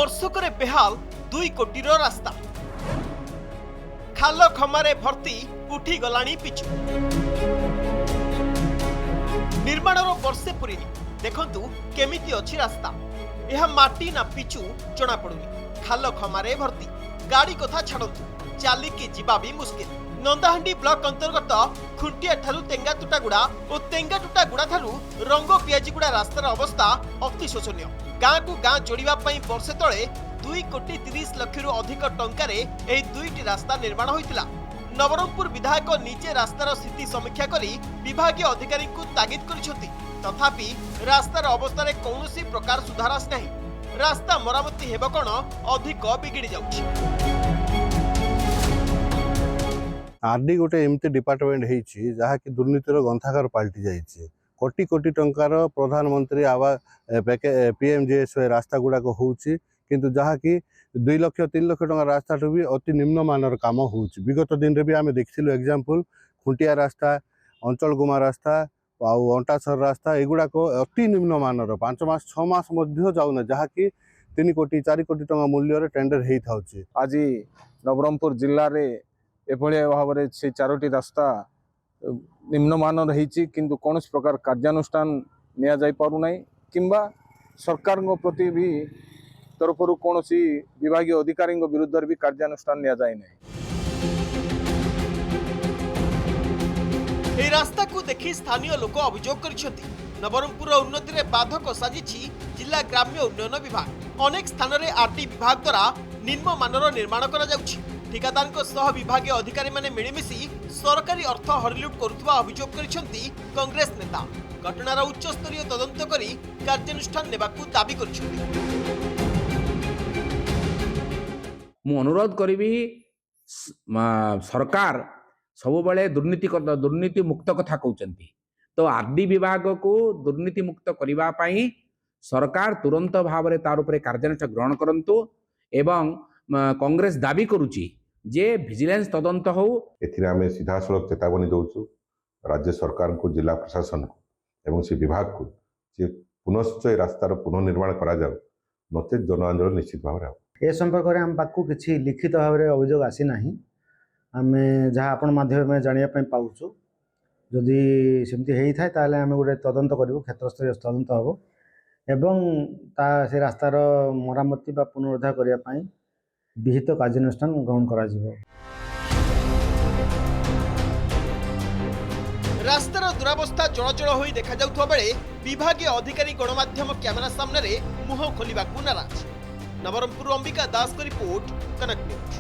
वर्षकर बेहाल 2 कोटीर रास्ता खाल खमारे भर्ती उठी गलानी पिचु निर्माणर वर्षे पुरी देखंतु केमिति अछि रास्ता यह माटी ना पिचु जणा पड़ुनी खाल खमारे भर्ती गाड़ी कथा छाड़तु चालिकी जीवा भी मुश्किल नंदाहांडी ब्लॉक अंतर्गत खुंटिया ठारू तेंगातुटागुड़ा और तेंगातुटागुड़ा ठारू रंग पियाजीगुड़ा रास्तार अवस्था अति शोचनीय गाँ को गाँ जोड़िबा पई वर्षे तले 2 कोटी 30 लाख रु अधिक टंकार एही 2टी रास्ता निर्माण होइतिला। नवरंगपुर विधायक निजे रास्तार स्थिति समीक्षा करी विभागीय अधिकारी को तागिद करिसेंती तथापि रास्तार अवस्था रे कौनसी प्रकार सुधार आस नहीं रास्ता मरामती हेब कोन अधिक बिगिड़ी जाउछि। आरडी गोटे एमती डिपार्टमेंट होती जहाँ कि दुर्नीतिर गंथाकार पलटि जाइए कोटी कोटी टंकार प्रधानमंत्री आवास पीएमजीएसवाई रास्ता गुड़ाक होची किंतु जहाँ कि 2 लाख 3 लाख टंका रास्ता भी अति निम्न मानर काम हो विगत दिन में भी आम देखिलु एग्जांपल खुंटिया रास्ता अंचल गुमा रास्ता आउ अंटासर रास्ता एगुड़ाक अति निम्न मानर 5 मास 6 मास जाऊना जहाँ कि 3 कोटी 4 कोटी टंका मूल्य टेंडर हो था। आज नवरंगपुर जिले में एभलिया भाव में से 4टी रास्ता निम्नमान रही किंतु कौन प्रकार कार्यानुष्ठान निया जाई पारु नहीं किंबा सरकार प्रति भी तरफ कौन विभागीय अधिकारी विरुद्ध भी कार्यानुष्ठान निया जाए नहीं। ए रास्ता को देखि स्थानीय लोक अभियोग करिसेंती नवरंगपुर उन्नति रे बाधक साजिछि जिला ग्राम्य उन्नयन विभाग अनेक स्थान रे आरटी विभाग द्वारा निम्न मानर निर्माण करा जाउछि ठिकादार सह विभागीय अधिकारी माने मिलिमिशि सरकारी अर्थ हरिलुट करुवा अभियोग करिसेंती कांग्रेस नेता घटनार उच्च स्तरीय तदंत करी कार्यानुष्ठान नेबाकू दाबी करिसेंती। मु अनुरोध करी सरकार सब बेले दुर्नीति मुक्त कथा कहते तो आरडी विभाग को दुर्नीति मुक्त करबा पई सरकार तुरंत भाव में तार उपरे कार्यानुष्ठान ग्रहण करंतु एवं कांग्रेस दाबी करुची जे विजिलेंस तदंत हो एथिरे आमे सीधा सड़क चेतावनी दौचु राज्य सरकार को जिला प्रशासन को एवं से विभाग को जे पुनश्च रास्तार पुनर्निर्माण करा जाऊ नचे जन आंदोलन निश्चित भाव में ए संपर्क में आम पाखु किसी लिखित भाव में अभियोग आसी ना आम जहाँ आपण माध्यम में जानापी पाचु जदि सेमती होता है ताले आम गोटे तदंत करूँ क्षेत्रस्तरीय तदंत हम एवं से रास्तार मरामती बा पुनरुद्धार करने विहित कार्यानुष्ठान ग्रहण करा जिवो। रास्तार दुरावस्था जलजल होई देखा जाउथबा बेले विभागीय अधिकारी गणमाध्यम कैमेरा सामने मुह खोलिबाकू नाराज। नवरंगपुर अंबिका दास को रिपोर्ट कनेक्ट न्यूज।